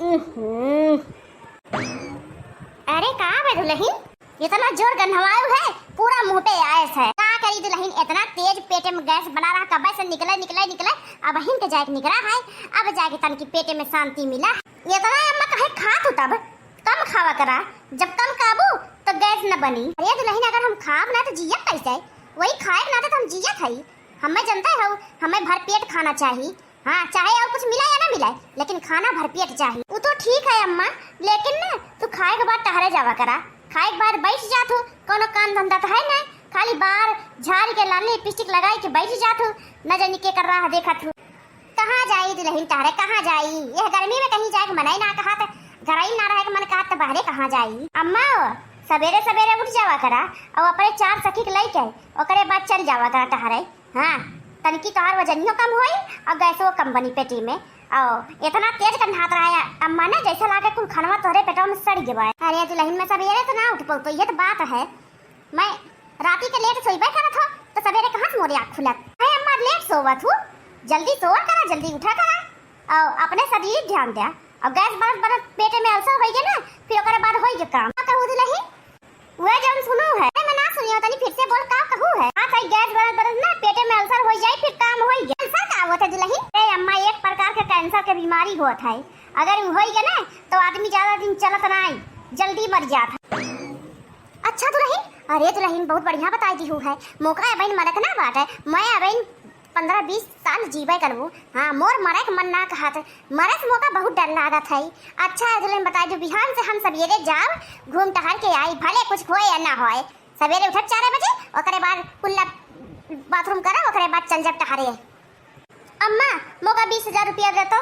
अरे कहाँ है दुल्हन, इतना जोर गन्हवायु है, पूरा मुंह पे आयस है। का करी दुल्हन, इतना तेज पेटे में गैस बना रहा, कब से निकले निकले निकले, अब हिन के जाके निकला है, अब जाके तन की पेटे में शांति मिला। इतना अम्मा कहे खात हो तब कम खावा करा, जब कम काबू तो गैस न बनी। अरे दुल्हन अगर हम खाब ना तो जिया कैसे, वही खाए ना तो हम जिया खाई। हमें जनता है हमें भर पेट खाना चाहिए, हाँ चाहे और कुछ मिला या ना मिला, लेकिन खाना भर पेट चाहिए। वो तो ठीक है अम्मा, लेकिन ना तू खाए के बाद टहरे जावा करा, खाए के बाद बैठ जात हो, कोनो काम धंधा तो है ना, खाली बाहर झाड़ के लाली लिपस्टिक लगाई के बैठ जात हो, न जानी के कर रहा देखत हो। कहाँ जाई दुल्हन टहरे, कहाँ जाई, यह गर्मी में कहीं जाके मनाई ना कहा था, घर ही ना रहे के मन कहा तो बाहरे कहाँ जाई। अम्मा सवेरे सवेरे उठ जावा करा और अपने 4 सखी के लेके ओकरे बाद चल जावा करा टहरे, हाँ तनकी तोहार वजनियो कम होई और गैसो कम बनी पेटी में। और इतना तेज कन्हात रहा है अम्मा ने, जैसा लागे कुल खानवा तोहरे पेटवा में सड़ गया। अरे दुल्हन में सवेरे तो ना उठ पाऊ, तो ये तो बात है, मैं राती के लेट सोईबे करत हो तो सवेरे कहाँ से मोरी आँख खुलत है। अम्मा लेट सोवत हूँ, जल्दी सोवा करा, जल्दी उठा करा और अपने शरीर ध्यान दिया। और गैस बरस बरस पेटे में अल्सर होई गया ना, फिर ओकरे बाद होई गया काम। कहूँ दुल्हन वह जब सुनो है, मैं ना सुनियो तनी फिर से बोल, का कहूँ है। हाँ सही, गैस बरस बरस ना पेटे में अल्सर हो जाए फिर काम होई गया। कैंसर का होता है दुल्हन? अरे अम्मा एक प्रकार का कैंसर के बीमारी होता है, अगर होई गया ना तो आदमी ज्यादा दिन चलत नहीं, जल्दी मर जाता। अच्छा दुल्हन, अरे दुल्हन बहुत बढ़िया बताई दी है, मौका अब मरक ना बात है, मैं अब 15-20 साल जीवे करबू, हाँ मोर मरे के मन ना कहा था, मरे से मौका बहुत डर लागत है। अच्छा दुल्हन बताई जो बिहान से हम सवेरे जाओ घूम टहल के आई, भले कुछ होए या ना होए, सवेरे उठत 4 बजे, ओकरे बाद कुल्ला बाथरूम करा, ओकरे बाद चल जब टहरे। अम्मा मौका 20,000 रुपया दे तो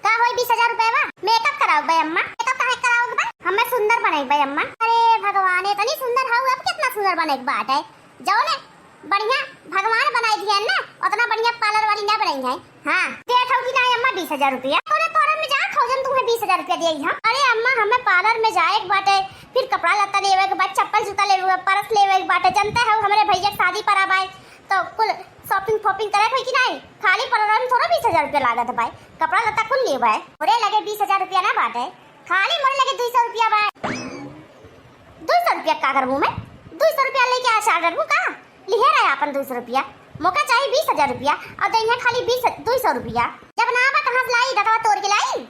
का होई 20,000 रुपया मेकअप कराओ बे अम्मा, मेकअप काहे कराओगे बे, हमें सुंदर बनाई बे अम्मा। अरे भगवान इतनी सुंदर हाउ, अब कितना सुंदर बने की बात है, जाओ ने बढ़िया भगवान बनाई दिया ना, उतना बढ़िया पार्लर वाली ना बनाई है। हाँ दे थोड़ी ना अम्मा 20,000 रुपया, तोरे पार्लर में जा थौजन तुम्हें 20,000 रुपया दिए हम। अरे अम्मा हमें पार्लर में जाए एक बाटे, फिर कपड़ा लत्ता लेवे के बाद चप्पल जूता लेवे के, पर्स लेवे के बाटे, जानते हो हमारे भैया शादी पर आए तो कुल शॉपिंग फॉपिंग करे कोई की नहीं, खाली पार्लर में थोड़ा 20,000 रुपया लागत है भाई, कपड़ा लत्ता कुल लेवे है, मोरे लगे 20,000 रुपया ना बाटे, खाली मोरे लगे 200 रुपया भाई। 200 रुपया का करबू मैं, 200 रुपया लेके आ चार्जर का लिहे रहा अपन 200 रुपया, मौका चाहिए 20,000 रुपया और दे खाली 200 रुपया। जब ना बा कहाँ से लाई, दतवा तोड़ के लाई,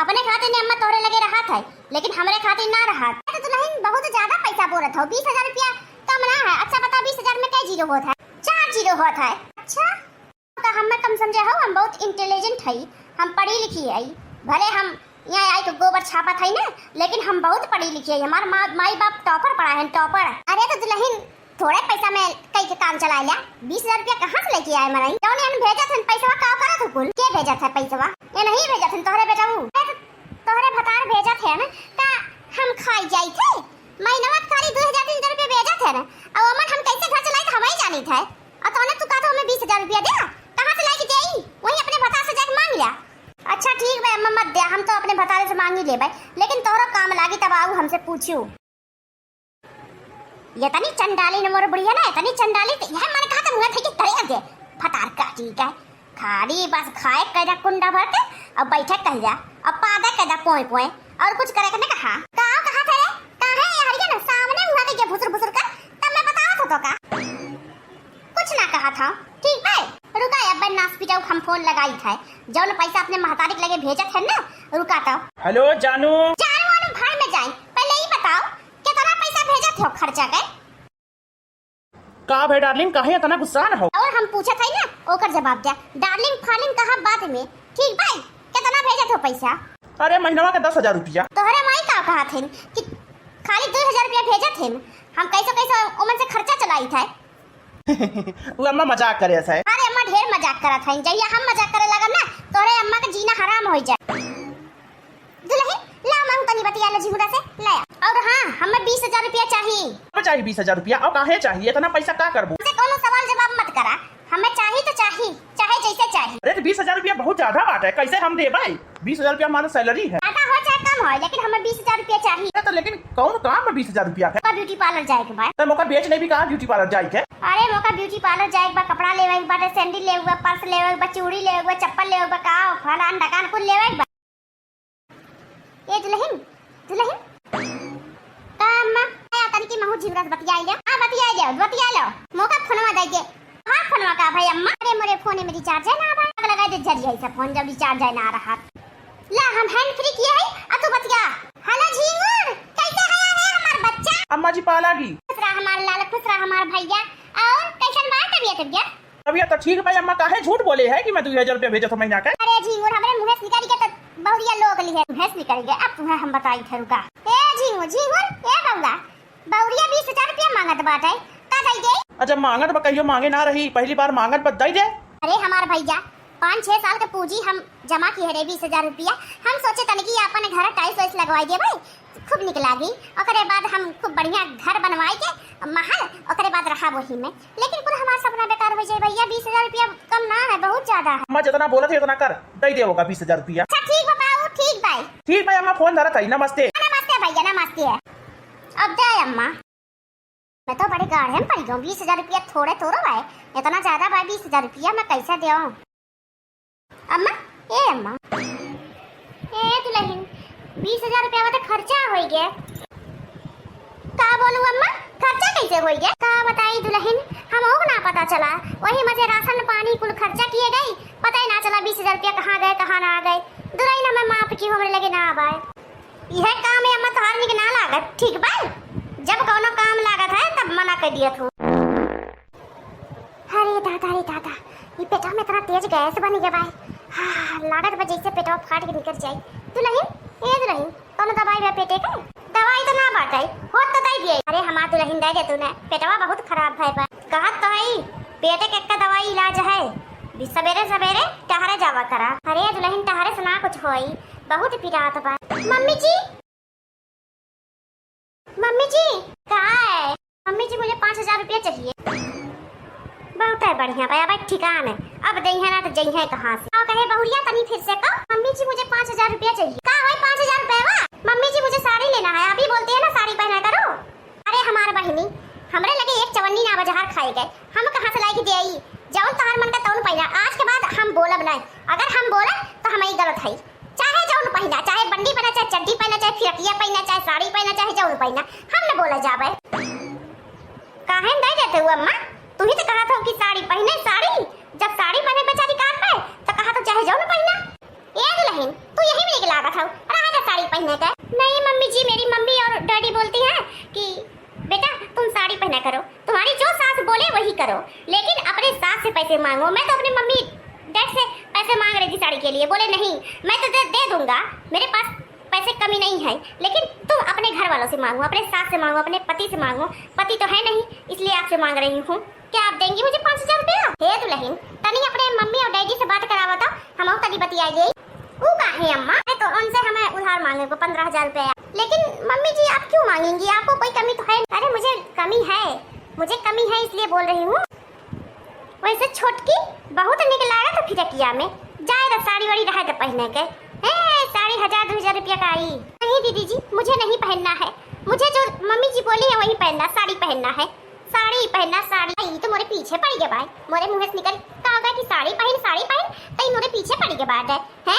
अपने खाते ने अम्मा तोड़े लगे रहा था, लेकिन हमारे खाते ना रहा। तो दुल्हन बहुत ज्यादा पैसा बोलत हो, 20,000 रुपया कम ना है। अच्छा बता 20,000 में क्या जीरो होता है? 4 जीरो होता है। अच्छा तो हमें कम समझे हो, हम बहुत इंटेलिजेंट है, हम पढ़ी लिखी है, भले हम यहाँ आई तो गोबर छापा था ना, लेकिन हम बहुत पढ़ी लिखी है, हमारे माई बाप टॉपर पढ़ा है, टॉपर। अरे तो दुल्हन थोड़े पैसा में कई के काम चला लिया, 20,000 रुपया कहाँ से लेके आए मराई, जौन ने भेजा था पैसा का करा तो कुल के भेजा था पैसा, ये नहीं भेजा था तोहरे बेटा, तोहरे भतार भेजा थे ना, ता हम खाई जाई थे, महीना खाली 2,000-3,000 रुपया भेजा थे ना, और अमन हम कैसे घर चलाई तो हमें जानी थे, और तोने तू कहा हमें 20,000 रुपया दे, कहाँ से लेके देई, वही अपने भतार से जाके मांग लिया। अच्छा ठीक है अम्मा मत दे, हम तो अपने भतारे से मांग ही ले भाई, लेकिन तोहरा काम लागी तब आऊ हमसे पूछू। ये तनी चंडाली न मोर बुढ़िया ना, तनी चंडाली यह मन कहा था मुंह थे कि तरे दे फटार का ठीक है, खाली बस खाए कदा कुंडा भर के और बैठे कह जा, अब पादा कदा पोए पोए और कुछ करे के ना कहा कहा थे रे, कहां है ये हरिया ना सामने मुंह के भुसुर भुसुर कर, तब मैं बताओ तो का कुछ ना कहा था। ठीक है रुका, अब नास पिटाऊ हम फोन लगाई था, जौन पैसा अपने महतारी के लगे भेजा थे ना, रुका तो। हेलो जानू, जानू भाई में जाए, पहले ही बताओ कितना पैसा भेजा थे खर्चा के। का भाई डार्लिंग काहे इतना गुस्सा न हो, और हम पूछा था ना ओकर जवाब दिया, डार्लिंग फार्लिंग कहा बाद में। ठीक भाई कितना भेजा थे पैसा? अरे महीनवा के 10,000 रुपया। तोहरे माई का कहा थे कि खाली 2,000 रुपया भेजा थे, हम कैसे कैसे ओमन से खर्चा चलाई था। वो अम्मा मजाक करे ऐसा है। अरे अम्मा ढेर मजाक करा था, जहिया हम मजाक करे लगा ना तोरे अम्मा का जीना हराम हो जाए। दुल्हन ला मांग तनी बतिया ले झिगुड़ा से ले, और हां हमें 20,000 रुपया चाहिए। हमें चाहिए 20,000 रुपया, और काहे चाहिए इतना पैसा, का करबू? से कोनो सवाल जवाब मत करा, हमें चाहिए तो चाहिए, चाहे जैसे चाहिए। अरे तो 20,000 रुपया बहुत ज्यादा बात है, कैसे हम दे भाई? 20,000 रुपया हमारा सैलरी है, ज्यादा हो चाहे कम हो, लेकिन हमें 20,000 रुपया चाहिए। तो लेकिन कौन काम में 20,000 रुपया है? ब्यूटी पार्लर जाए के बाद तो मौका बेचने भी कहा ब्यूटी पार्लर जाए के। अरे मौका ब्यूटी पार्लर जाए के बाद कपड़ा लेवे के बाद, सैंडल लेवे के बाद, पर्स लेवे के बाद, चूड़ी लेवे के बाद, चप्पल लेवे के बाद, का फलान दुकान कुल लेवे के बाद। ए दुल्हन दुल्हन का अम्मा आया तन की महू झिंगरस बतियाई ले आ बतिया लो मौका फोनवा दई दे हां फोनवा का भाई अम्मा अरे मोरे फोन में रिचार्ज है ना भाई लगा दे जरिया से फोन जब रिचार्ज है ना रहा ला हम हैंड फ्री किए है आ तू बतिया हेलो झिंगुर कैसे है हमार बच्चा अम्मा जी पाला की खुश रहा हमार लाल खुश रहा हमार भैया और कैसन बा तबियत अभी तो ठीक भाई अम्मा काहे झूठ बोले है कि मैं 2000 रुपया भेजा था महीना का। अरे झिंगुर हमरे मुंह से निकल गया तो बहुरिया लोग ली है मुंह से निकल गया अब तुम्हें हम बताई थे रुका ए झिंगुर ए बउला बहुरिया 20000 रुपया मांगत बाटे का दई दे अच्छा मांगत कहियो मांगे ना रही पहली बार मांगत पर दई दे। अरे हमार भैया 5-6 साल के पूंजी हम जमा किए रे 20000 रुपया हम सोचे तन कि अपन घर टाइल्स वाइल्स लगवाई दे भाई खूब निक लागी ओकरे बाद हम खूब बढ़िया घर बनवाई के महल ओकरे बाद रहा वही में लेकिन पूरा हमारा सपना बेकार हो जाए भैया 20000 रुपया कम ना है बहुत ज्यादा है। अम्मा जितना बोला थे उतना कर दई दे होगा 20000 रुपया। अच्छा ठीक बताओ ठीक भाई ठीक भाई अम्मा फोन धरा था नमस्ते नमस्ते भैया नमस्ते अब दे अम्मा मैं तो बड़े गाढ़े में पड़ गई 20000 रुपया थोड़े थोड़ो भाई इतना ज्यादा भाई 20000 रुपया मैं कैसे दे अम्मा ए दुल्हन 20000 रुपया में तो खर्चा हो गया का बोलूं अम्मा खर्चा कैसे हो गया का बताई दुल्हन हम को ना पता चला वही मजे राशन पानी कुल खर्चा किए गई पता ही ना चला 20000 रुपया कहाँ गए कहाँ ना गए दुल्हन हमें माफ की हमरे लगे ना आए यह काम है अम्मा तोहार निक ना लागत ठीक बा जब कोनो काम लागत है तब मना कर दिया तू। अरे दादा ये पेटा में इतना तेज गैस बन गया भाई हाँ लागत बा जैसे पेटवा फाट के निकल जाए दुल्हन कौन दवाई है पेटे का दवाई तो ना बाटाई हो तो दई दिए अरे हमार दुल्हन दे दे तूने पेटवा बहुत खराब है बा कहत तो है पेटे के का दवाई इलाज है सवेरे सवेरे टहरे जावा करा अरे दुल्हन टहरे से ना कुछ होई बहुत पिरात बा मम्मी जी कहाँ है मम्मी जी मुझे 5000 रुपया चाहिए बहुत है बढ़िया भाई अब ठिकान है अब दही है ना तो जई है कहाँ से आओ कहे बहुरिया तनी फिर से कहो मम्मी जी मुझे 5000 रुपया चाहिए का है 5000 रुपया मम्मी जी मुझे साड़ी लेना है अभी बोलते हैं ना साड़ी पहना करो अरे हमारे बहनी हमरे लगे एक चवन्नी ना बाजार खाए गए हम कहाँ से लाई के देई जौन तोहर मन का तौन पहना आज के बाद हम बोलब नहीं अगर हम बोले तो हमें गलत है चाहे जौन पहना चाहे बंडी पहना चाहे चड्डी पहना चाहे फिरकिया पहना चाहे साड़ी पहना चाहे जौन पहना हम न बोला जावे काहे नहीं देते हो अम्मा तू ही तो कहा था कि साड़ी पहने साड़ी जब साड़ी पहने बेचारी कार पे तो कहा तो चाहे जौन पहना ए दुल्हन तू यही में निकला था रहा साड़ी पहने का नहीं मम्मी जी मेरी मम्मी और डैडी बोलती हैं कि बेटा तुम साड़ी पहना करो तुम्हारी जो सास बोले वही करो लेकिन अपने सास से पैसे मांगो मैं तो अपनी मम्मी डैड से पैसे मांग रही थी साड़ी के लिए बोले नहीं मैं तो दे दूंगा मेरे पास पैसे कमी नहीं है लेकिन तुम अपने घर वालों से मांगो अपने सास से मांगो अपने पति से मांगो पति तो है नहीं इसलिए आपसे मांग रही हूँ क्या आप देंगी मुझे 5000 रुपया हे दुल्हन तनी अपने मम्मी और डैडी से बात करावा था हम तनी बतियाई गई वो काहे अम्मा तो उनसे हमें उधार मांगे को 15000 रुपया लेकिन मम्मी जी आप क्यों मांगेंगी आपको कोई कमी तो है अरे मुझे कमी है इसलिए बोल रही हूँ वैसे छोटकी बहुत निकला है तो फिरकिया में जाए साड़ी वाड़ी रहे तो पहने के साड़ी 1000-2000 रुपया का आई नहीं दीदी जी मुझे नहीं पहनना है मुझे जो मम्मी जी बोली है वही पहनना साड़ी पहनना है साड़ी तो मोरे पीछे पड़ गया भाई मोरे मुंह से निकल का होगा कि साड़ी पहन तई मोरे पीछे पड़ गया बात है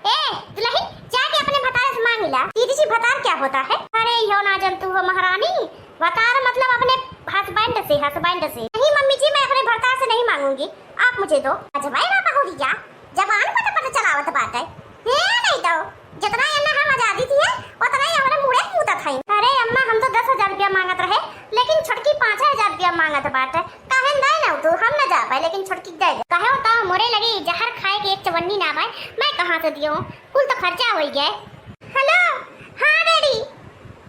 ए दुल्हन जाके अपने भतार से मांग ला दीदी जी भतार क्या होता है अरे यो ना जन तू हो महारानी भतार मतलब अपने हस्बैंड से नहीं मम्मी जी मैं अपने भतार से नहीं मांगूंगी आप मुझे दो अच्छा भाई ना हो जा जबान पता चलावत बात है नहीं दो जितना अन्ना हम आजादी थी उतना ही हमारे मुड़े मुता था अरे अम्मा हम तो 10000 रुपया मांगत रहे लेकिन छोटकी 5000 रुपया मांगत बात है काहे दे ना तू हम न जा पाए लेकिन छोटकी दे काहे होता मोरे लगी जहर खाए के एक चवन्नी ना पाए मैं कहां से दियो कुल तो खर्चा हो गया हेलो हां डैडी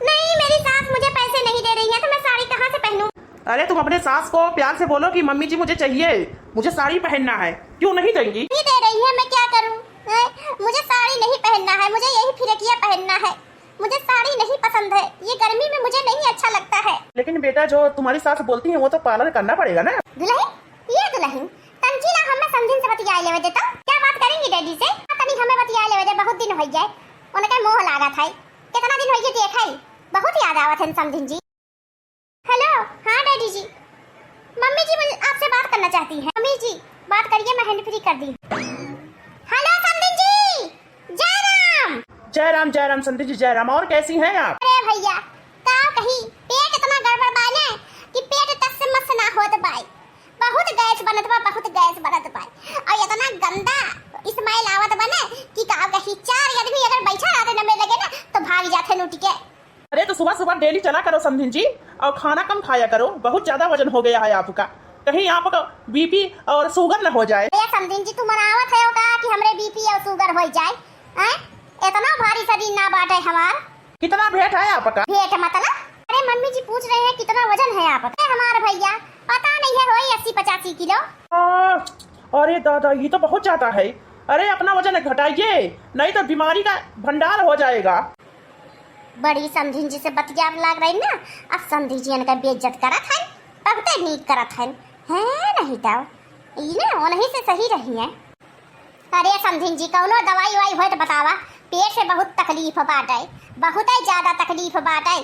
नहीं मेरी सास मुझे पैसे नहीं दे रही है तो मैं साड़ी कहां से पहनूं अरे तुम अपने सास को प्यार से बोलो कि मम्मी जी मुझे चाहिए मुझे साड़ी पहनना है क्यों नहीं देंगी नहीं दे रही है मैं क्या करूं मुझे साड़ी नहीं पहनना है मुझे यही फिरकिया पहनना है मुझे साड़ी नहीं पसंद है ये गर्मी में मुझे नहीं अच्छा लगता है लेकिन बेटा जो तुम्हारी सास बोलती है वो तो पालन करना पड़ेगा ना दुल्हन तंजीला हमें समझिन से बतिया लेवे देता क्या बात करेंगी डैडी से तनी हमें बतिया लेवे दे बहुत दिन हो जाए उनका मोह लागा था कितना दिन हो गए देखा बहुत याद आवत है समझिन जी हेलो हाँ डैडी जी मम्मी जी मुझे आपसे बात करना चाहती है मम्मी जी बात करिए मैं हैंड फ्री कर दी हेलो समझिन जी जय राम संधि जी, जय राम। और कैसी हैं आप? अरे भैया का कहीं पेट इतना गड़बड़ बा ना कि पेट तस से मस ना होत बाई। बहुत गैस बनत बा, बहुत गैस बनत बा। और इतना गंदा स्मेल आवत बा ना कि का कहीं 4 आदमी अगर बैठा रहते न में लगे ना तो भाग जाते लूट के। अरे तो सुबह सुबह डेली चला करो समधिन जी, और खाना कम खाया करो, बहुत ज्यादा वजन हो गया है आपका, कहीं आपका बीपी और शुगर न हो जाए। ये समधिन जी, तू मनावत है का कि हमरे बीपी और शुगर हो जाए? हैं? इतना भारी शरीर ना बाटे हमार। कितना वेट है आपका? वेट मतलब? अरे मम्मी जी पूछ रहे हैं कितना वजन है आपका? हमारा भैया पता नहीं है, होई 80-85 किलो। अरे दादा ये तो बहुत ज्यादा है। अरे अपना वजन घटाइए, नहीं तो बीमारी का भंडार हो जाएगा। बड़ी समधिन जी से बतिया लग रही ना, अब समधी जी इनका बेइज्जत करत है, बहुते नीक करत है नहीं तो ई ना उन्हीं से सही रही है। अरे समधिन जी कौनो दवाई वाई हो तो बतावा, पेट से बहुत तकलीफ बाटे, बहुत ही ज्यादा तकलीफ बाटे।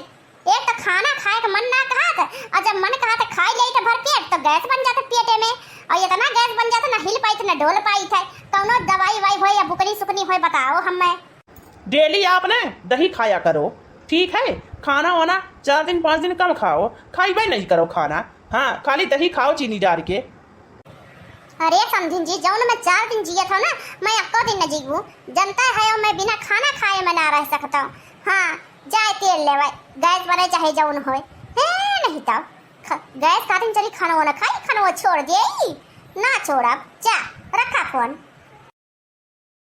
एक तो खाना खाए का मन ना कहत, और जब मन कहत खाई ले तो भर पेट तो गैस बन जाता पेटे में, और इतना गैस बन जाता ना हिल पाई ना डोल पाई है। कौनो दवाई वाई हो या बुकनी सुकनी हो बताओ हमें। डेली आपने दही खाया करो, ठीक है? खाना वाना 4 दिन 5 दिन कम खाओ, खाइबे नहीं करो खाना। हाँ, खाली दही खाओ चीनी डाल के। अरे समझिन जी, जौन मैं 4 दिन जिया था ना, मैं एको दिन न जीगू। जनता है और मैं बिना खाना खाए मैं ना रह सकता हूँ। हाँ, जाए तेल लेवे, गैस बने चाहे जौन होए। नहीं तो गैस खातिर चली खाना वाना खाई, खाना वो छोड़ दे ना छोड़ा। जा रखा फोन।